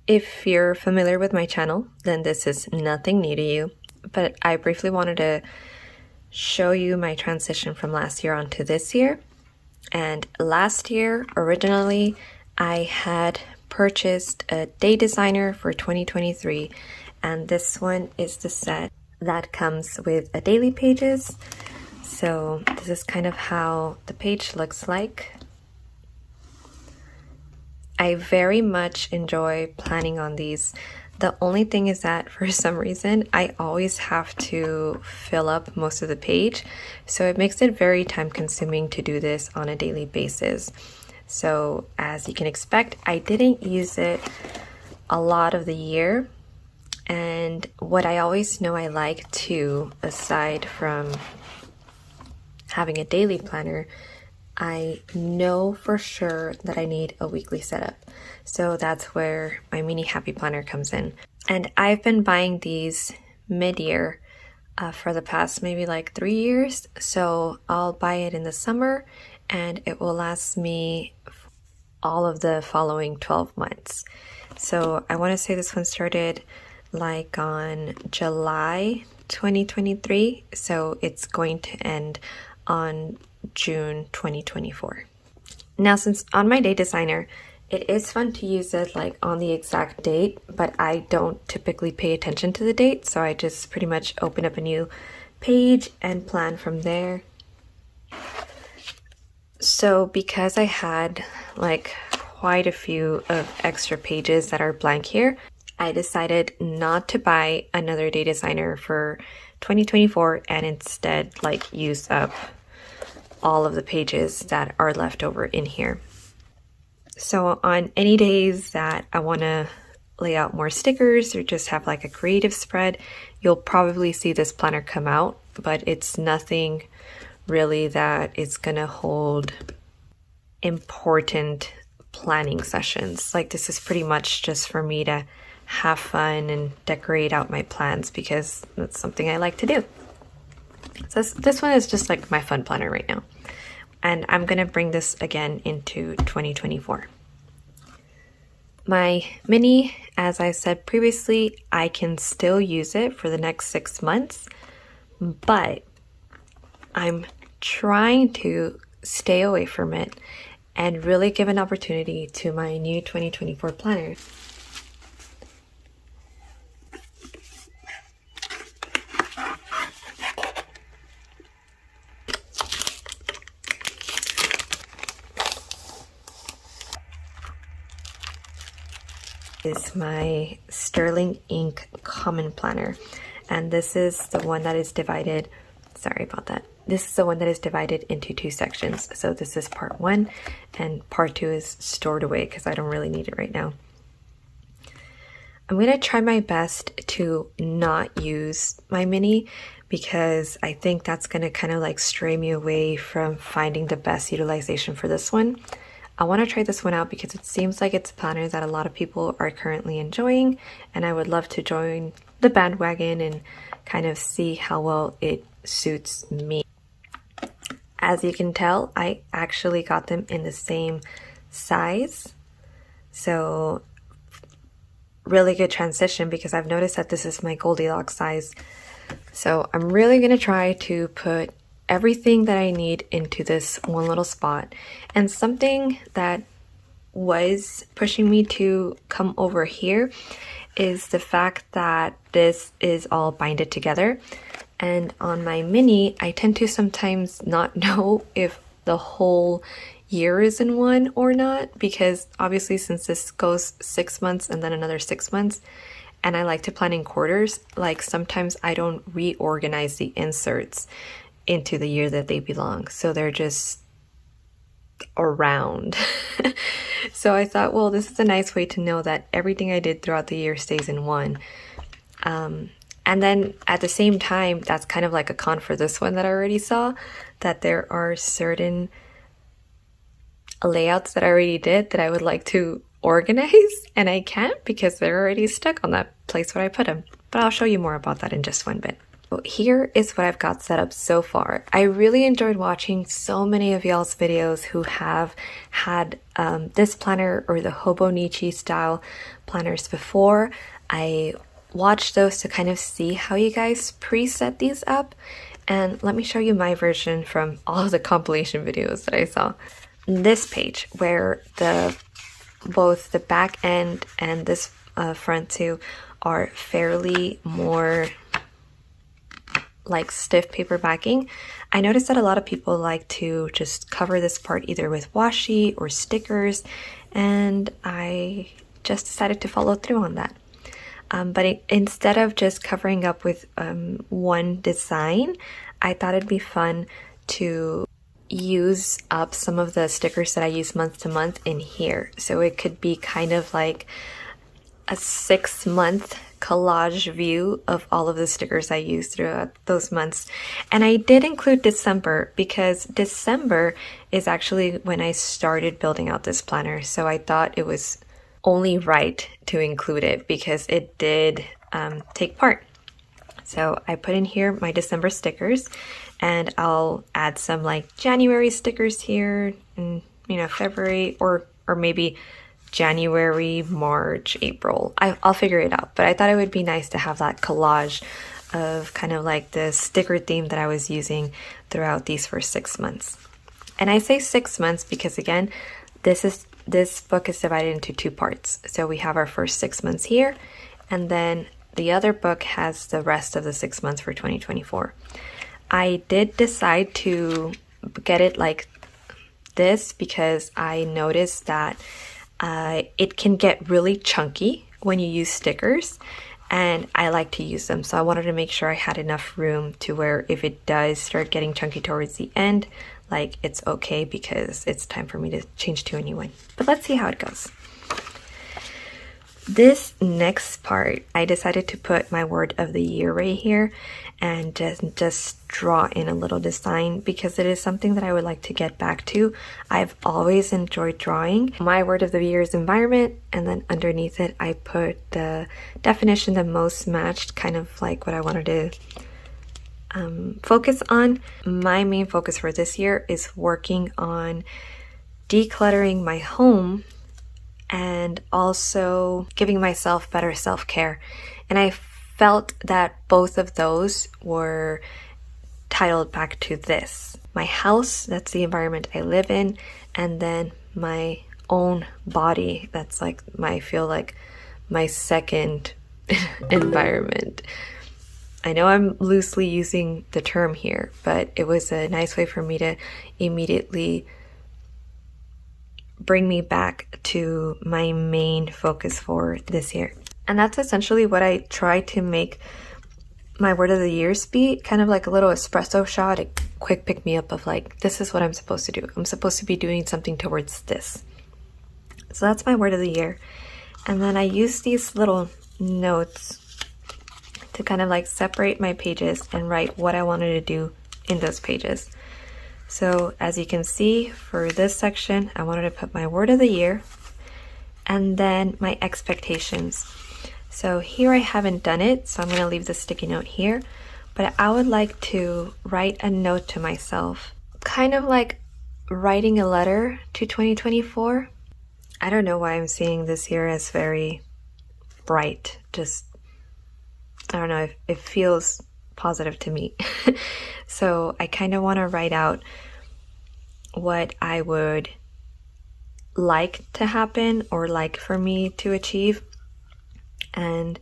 If you're familiar with my channel, then this is nothing new to you, but I briefly wanted to show you my transition from last year onto this year. And last year, originally, I had purchased a day designer for 2023, and this one is the set that comes with a daily pages. So this is kind of how the page looks like. I very much enjoy planning on these. The only thing is that for some reason, I always have to fill up most of the page. So it makes it very time consuming to do this on a daily basis. So as you can expect, I didn't use it a lot of the year. And what I always know I like too, aside from having a daily planner, I know for sure that I need a weekly setup. So that's where my mini happy planner comes in. And I've been buying these mid-year for the past maybe like 3 years. So I'll buy it in the summer and it will last me all of the following 12 months. So I want to say this one started like on July 2023. So it's going to end on June 2024. Now, since on my day designer, it is fun to use it like on the exact date, but I don't typically pay attention to the date, so I just pretty much open up a new page and plan from there. So because I had like quite a few of extra pages that are blank here, I decided not to buy another day designer for 2024 and instead like use up all of the pages that are left over in here. So on any days that I want to lay out more stickers or just have like a creative spread, you'll probably see this planner come out, but it's nothing really that is going to hold important planning sessions. Like this is pretty much just for me to have fun and decorate out my plans because that's something I like to do. So this one is just like my fun planner right now. And I'm going to bring this again into 2024. My mini, as I said previously, I can still use it for the next 6 months, but I'm trying to stay away from it and really give an opportunity to my new 2024 planner. Is my Sterling Ink Common Planner, and this is the one that is divided, sorry about that, this is the one that is divided into 2 sections. So this is part 1 and part 2 is stored away because I don't really need it right now. I'm going to try my best to not use my mini because I think that's going to kind of like stray me away from finding the best utilization for this one. I want to try this one out because it seems like it's a planner that a lot of people are currently enjoying, and I would love to join the bandwagon and kind of see how well it suits me. As you can tell, I actually got them in the same size. So really good transition because I've noticed that this is my Goldilocks size. So I'm really going to try to put everything that I need into this one little spot. And something that was pushing me to come over here is the fact that this is all binded together. And on my mini, I tend to sometimes not know if the whole year is in one or not, because obviously since this goes 6 months and then another 6 months, and I like to plan in quarters, like sometimes I don't reorganize the inserts into the year that they belong. So they're just around. So I thought, well, this is a nice way to know that everything I did throughout the year stays in one. And then at the same time, that's kind of like a con for this one that I already saw, that there are certain layouts that I already did that I would like to organize, and I can't because they're already stuck on that place where I put them. But I'll show you more about that in just one bit. Here is what I've got set up so far. I really enjoyed watching so many of y'all's videos who have had this planner or the Hobonichi style planners before. I watched those to kind of see how you guys preset these up, and let me show you my version from all of the compilation videos that I saw. This page where both the back end and this front too are fairly more like stiff paper backing. I noticed that a lot of people like to just cover this part either with washi or stickers, and I just decided to follow through on that. But instead of just covering up with one design, I thought it'd be fun to use up some of the stickers that I use month to month in here. So it could be kind of like a 6-month collage view of all of the stickers I used throughout those months. And I did include December because December is actually when I started building out this planner. So I thought it was only right to include it because it did take part. So I put in here my December stickers, and I'll add some like January stickers here, and February or maybe January, March, April. I'll figure it out, but I thought it would be nice to have that collage of kind of like the sticker theme that I was using throughout these first 6 months. And I say 6 months because again, this book is divided into 2 parts. So we have our first 6 months here, and then the other book has the rest of the 6 months for 2024. I did decide to get it like this because I noticed that it can get really chunky when you use stickers, and I like to use them. So I wanted to make sure I had enough room to where if it does start getting chunky towards the end, like it's okay because it's time for me to change to a new one. But let's see how it goes. This next part, I decided to put my word of the year right here and just draw in a little design because it is something that I would like to get back to. I've always enjoyed drawing. My word of the year is environment, and then underneath it I put the definition that most matched kind of like what I wanted to focus on. My main focus for this year is working on decluttering my home and also giving myself better self-care. And I felt that both of those were titled back to this. My house, that's the environment I live in, and then my own body, that's like I feel like my second environment. I know I'm loosely using the term here, but it was a nice way for me to immediately bring me back to my main focus for this year. And that's essentially what I try to make my word of the years be, kind of like a little espresso shot, a quick pick me up of like, this is what I'm supposed to do. I'm supposed to be doing something towards this. So that's my word of the year. And then I use these little notes to kind of like separate my pages and write what I wanted to do in those pages. So as you can see, for this section, I wanted to put my word of the year and then my expectations. So here I haven't done it, so I'm going to leave the sticky note here, but I would like to write a note to myself, kind of like writing a letter to 2024. I don't know why I'm seeing this year as very bright, just, I don't know, it feels positive to me. So I kind of want to write out what I would like to happen or like for me to achieve, and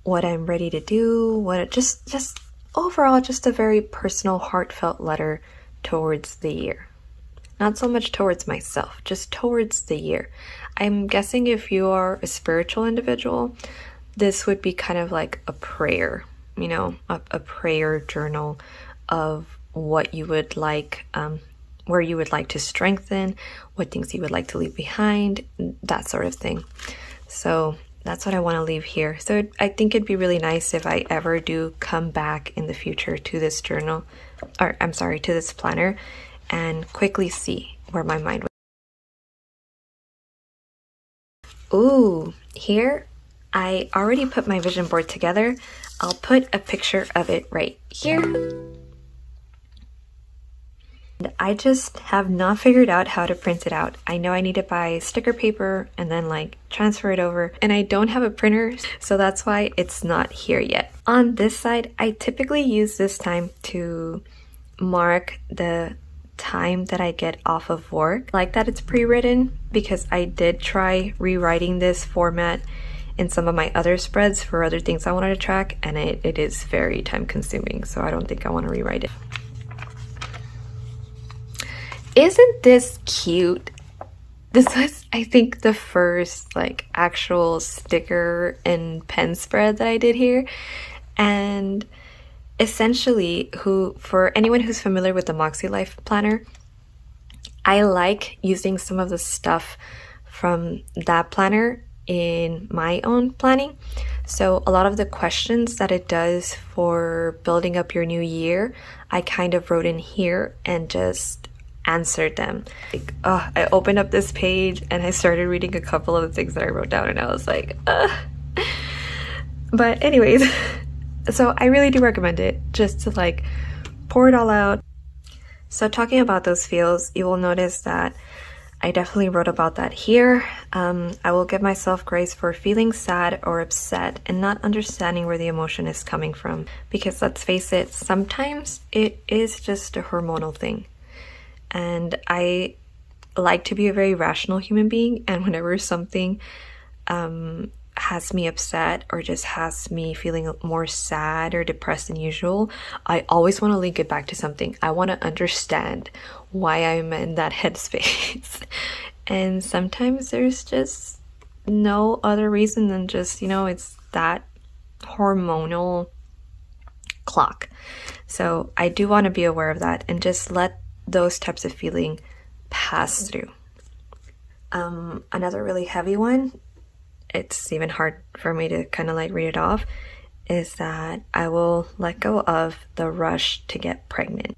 what I'm ready to do, what just overall just a very personal, heartfelt letter towards the year. Not so much towards myself, just towards the year. I'm guessing if you are a spiritual individual, this would be kind of like a prayer, you know, a prayer journal of what you would like, where you would like to strengthen, what things you would like to leave behind, that sort of thing. So that's what I want to leave here. So I think it'd be really nice if I ever do come back in the future to this journal, or I'm sorry, to this planner, and quickly see where my mind was. Ooh, here I already put my vision board together. I'll put a picture of it right here. And I just have not figured out how to print it out. I know I need to buy sticker paper and then like transfer it over, and I don't have a printer, so that's why it's not here yet. On this side, I typically use this time to mark the time that I get off of work. I like that it's pre-written because I did try rewriting this format in some of my other spreads for other things I wanted to track, and it is very time consuming, so I don't think I want to rewrite it. Isn't this cute? This was, I think, the first like actual sticker and pen spread that I did here. And essentially, for anyone who's familiar with the Moxie Life Planner, I like using some of the stuff from that planner in my own planning. So a lot of the questions that it does for building up your new year, I kind of wrote in here and just answered them. Like, I opened up this page and I started reading a couple of the things that I wrote down, and I was like, But anyways, so I really do recommend it just to like pour it all out. So talking about those feels, you will notice that I definitely wrote about that here. I will give myself grace for feeling sad or upset and not understanding where the emotion is coming from, because let's face it, sometimes it is just a hormonal thing. And I like to be a very rational human being, and whenever something has me upset or just has me feeling more sad or depressed than usual, I always want to link it back to something. I want to understand why I'm in that headspace. And sometimes there's just no other reason than just, it's that hormonal clock. So I do want to be aware of that and just let those types of feeling pass through. Another really heavy one, it's even hard for me to kind of like read it off, is that I will let go of the rush to get pregnant.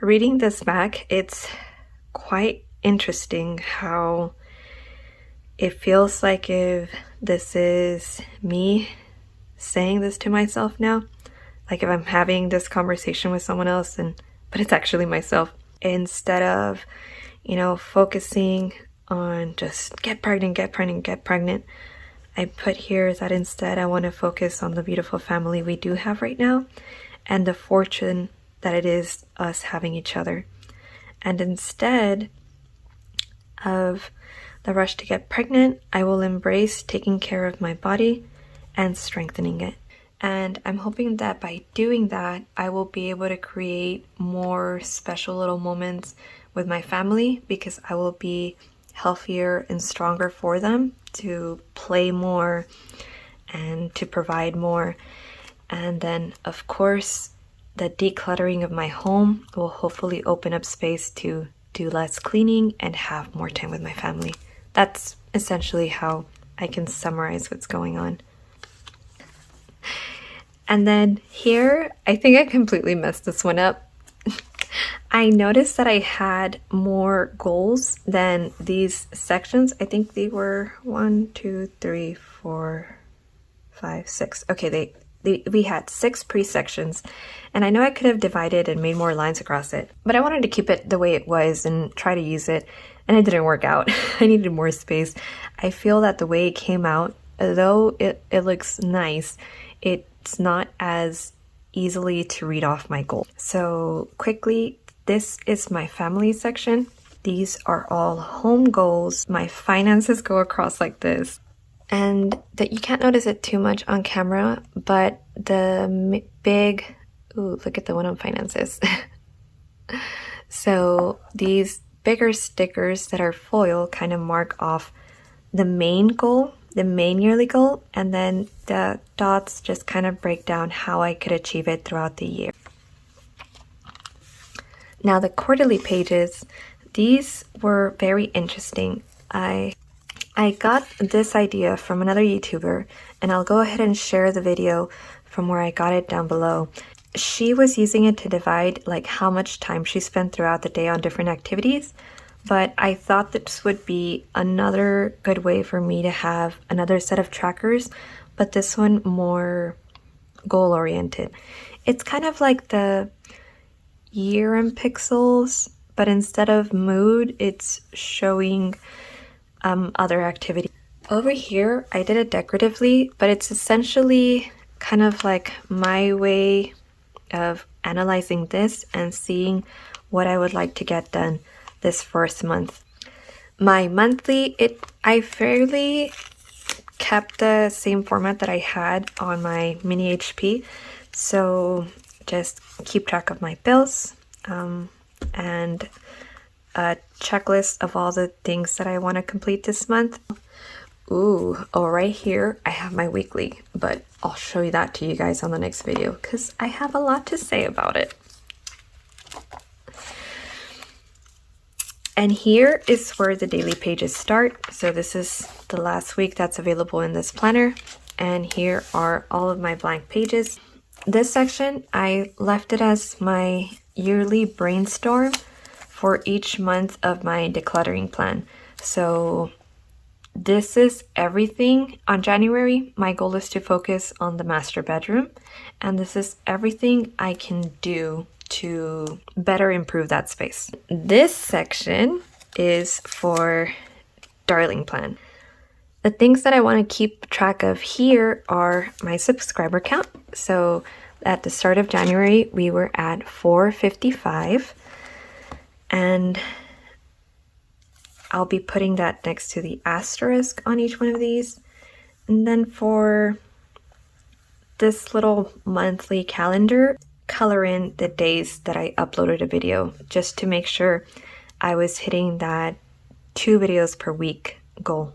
Reading this back, it's quite interesting how it feels like if this is me saying this to myself now, like if I'm having this conversation with someone else, but it's actually myself. Instead of, focusing on just get pregnant, I put here that instead I want to focus on the beautiful family we do have right now and the fortune that it is us having each other. And instead of the rush to get pregnant, I will embrace taking care of my body and strengthening it. And I'm hoping that by doing that, I will be able to create more special little moments with my family, because I will be healthier and stronger for them to play more and to provide more. And then, of course, the decluttering of my home will hopefully open up space to do less cleaning and have more time with my family. That's essentially how I can summarize what's going on. And then here, I think I completely messed this one up. I noticed that I had more goals than these sections. I think they were 1, 2, 3, 4, 5, 6. Okay, we had 6 pre-sections, and I know I could have divided and made more lines across it, but I wanted to keep it the way it was and try to use it, and it didn't work out. I needed more space. I feel that the way it came out, though it looks nice, it's not as easily to read off my goal. So quickly, this is my family section. These are all home goals. My finances go across like this. And that you can't notice it too much on camera, but the big, look at the one on finances. So these bigger stickers that are foil kind of mark off the main goal, the main yearly goal, and then the dots just kind of break down how I could achieve it throughout the year. Now the quarterly pages, these were very interesting. I got this idea from another YouTuber, and I'll go ahead and share the video from where I got it down below. She was using it to divide like how much time she spent throughout the day on different activities, but I thought this would be another good way for me to have another set of trackers, but this one more goal oriented. It's kind of like the year in pixels, but instead of mood, it's showing other activities. Over here, I did it decoratively, but it's essentially kind of like my way of analyzing this and seeing what I would like to get done this first month. My monthly, I fairly kept the same format that I had on my mini HP. So just keep track of my bills and a checklist of all the things that I want to complete this month. Ooh, oh, right here I have my weekly, but I'll show you that to you guys on the next video because I have a lot to say about it. And here is where the daily pages start. So this is the last week that's available in this planner. And here are all of my blank pages. This section, I left it as my yearly brainstorm for each month of my decluttering plan. So this is everything. On January, my goal is to focus on the master bedroom. And this is everything I can do to better improve that space. This section is for Darling Plan. The things that I want to keep track of here are my subscriber count. So at the start of January, we were at 455, and I'll be putting that next to the asterisk on each one of these. And then for this little monthly calendar, color in the days that I uploaded a video just to make sure I was hitting that 2 videos per week goal.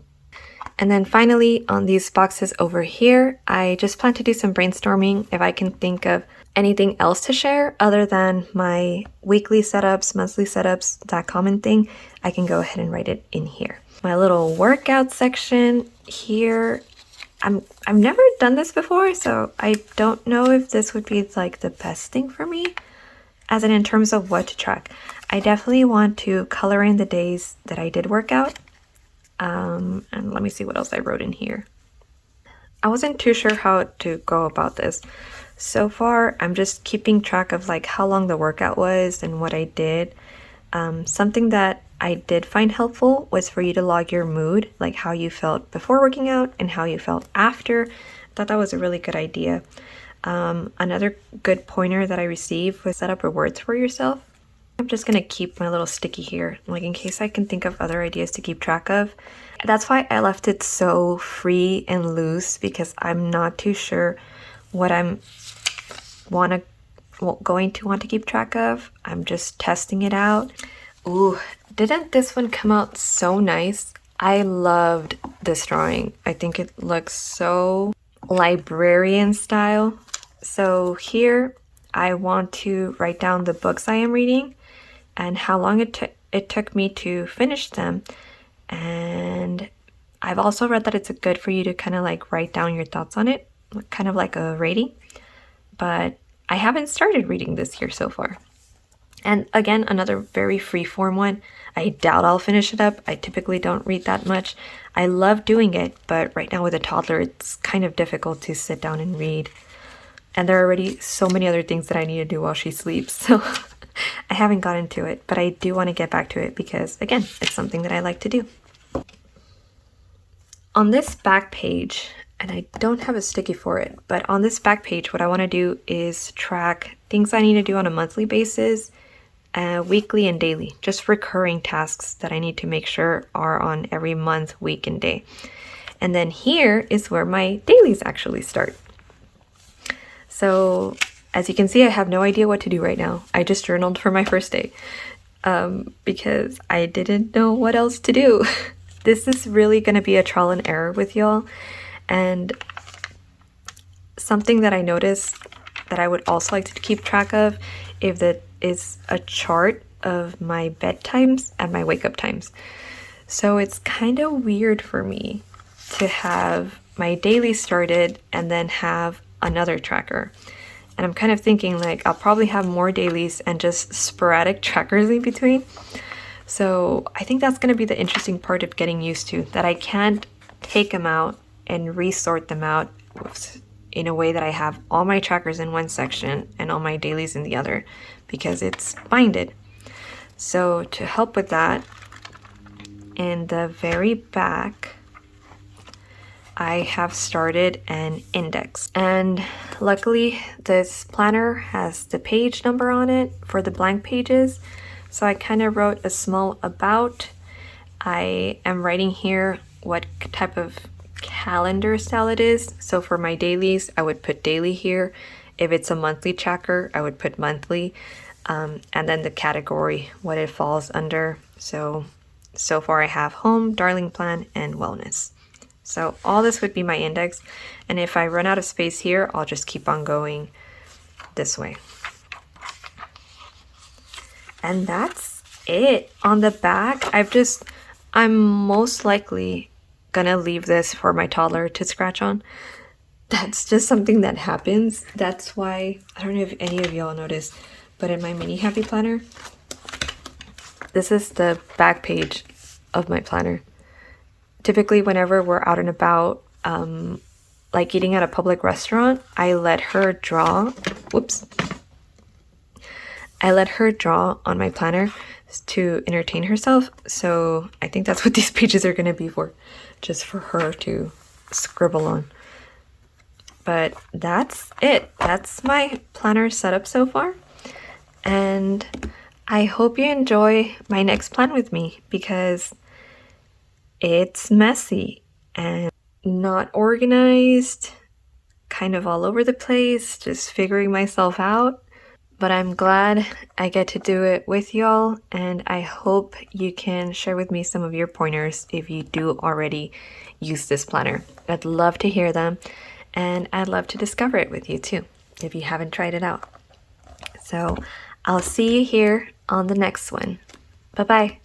And then finally on these boxes over here, I just plan to do some brainstorming if I can think of anything else to share other than my weekly setups, monthly setups, that common thing. I can go ahead and write it in here. My little workout section here, I've never done this before, so I don't know if this would be like the best thing for me, as in terms of what to track. I definitely want to color in the days that I did work out. And let me see what else I wrote in here. I wasn't too sure how to go about this. So far, I'm just keeping track of like how long the workout was and what I did. Something that I did find helpful was for you to log your mood, like how you felt before working out and how you felt after. I thought that was a really good idea. Another good pointer that I received was set up rewards for yourself. I'm just gonna keep my little sticky here, like in case I can think of other ideas to keep track of. That's why I left it so free and loose, because I'm not too sure what I'm going to want to keep track of. I'm just testing it out. Ooh, didn't this one come out so nice? I loved this drawing. I think it looks so librarian style. So here I want to write down the books I am reading and how long it took me to finish them. And I've also read that it's good for you to kind of like write down your thoughts on it, kind of like a rating. But I haven't started reading this year so far. And again, another very free-form one. I doubt I'll finish it up. I typically don't read that much. I love doing it, but right now with a toddler, it's kind of difficult to sit down and read. And there are already so many other things that I need to do while she sleeps, so I haven't gotten to it. But I do want to get back to it because, again, it's something that I like to do. On this back page, and I don't have a sticky for it, but on this back page, what I want to do is track things I need to do on a monthly basis, weekly and daily, just recurring tasks that I need to make sure are on every month, week, and day. And then here is where my dailies actually start. So as you can see, I have no idea what to do right now. I just journaled for my first day because I didn't know what else to do. This is really going to be a trial and error with y'all. And something that I noticed that I would also like to keep track of is a chart of my bedtimes and my wake up times. So it's kind of weird for me to have my daily started and then have another tracker. And I'm kind of thinking like I'll probably have more dailies and just sporadic trackers in between. So I think that's going to be the interesting part of getting used to, that I can't take them out and resort them out in a way that I have all my trackers in one section and all my dailies in the other, because it's binded. So to help with that, in the very back, I have started an index, and luckily this planner has the page number on it for the blank pages. So I kind of wrote a small about. I am writing here what type of calendar style it is. So for my dailies, I would put daily here. If it's a monthly tracker, I would put monthly, and then the category, what it falls under. So far I have home, darling plan, and wellness. So all this would be my index, and if I run out of space here, I'll just keep on going this way. And that's it. On the back, I'm most likely gonna leave this for my toddler to scratch on. That's just something that happens. That's why, I don't know if any of y'all noticed, but in my mini happy planner, this is the back page of my planner. Typically, whenever we're out and about, like eating at a public restaurant, I let her draw on my planner to entertain herself. So I think that's what these pages are going to be for, just for her to scribble on. But that's it. That's my planner setup so far. And I hope you enjoy my next plan with me, because it's messy and not organized, kind of all over the place, just figuring myself out. But I'm glad I get to do it with y'all, and I hope you can share with me some of your pointers if you do already use this planner. I'd love to hear them, and I'd love to discover it with you too, if you haven't tried it out. So I'll see you here on the next one. Bye-bye.